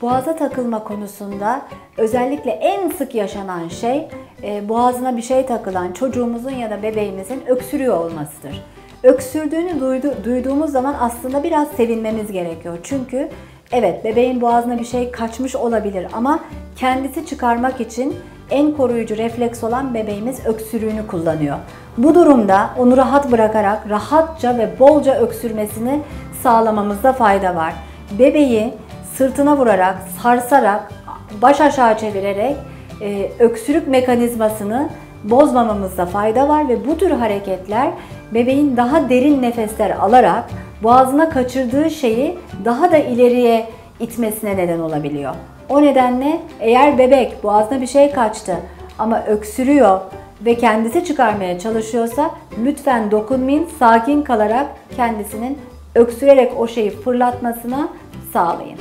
Boğaza takılma konusunda özellikle en sık yaşanan şey boğazına bir şey takılan çocuğumuzun ya da bebeğimizin öksürüyor olmasıdır. Öksürdüğünü duyduğumuz zaman aslında biraz sevinmemiz gerekiyor. Çünkü evet, bebeğin boğazına bir şey kaçmış olabilir ama kendisi çıkarmak için en koruyucu refleks olan bebeğimiz öksürüğünü kullanıyor. Bu durumda onu rahat bırakarak rahatça ve bolca öksürmesini sağlamamızda fayda var. Bebeği sırtına vurarak, sarsarak, baş aşağı çevirerek öksürük mekanizmasını bozmamamızda fayda var ve bu tür hareketler bebeğin daha derin nefesler alarak boğazına kaçırdığı şeyi daha da ileriye itmesine neden olabiliyor. O nedenle eğer bebek boğazına bir şey kaçtı ama öksürüyor ve kendisi çıkarmaya çalışıyorsa lütfen dokunmayın, sakin kalarak kendisinin öksürerek o şeyi fırlatmasına sağlayın.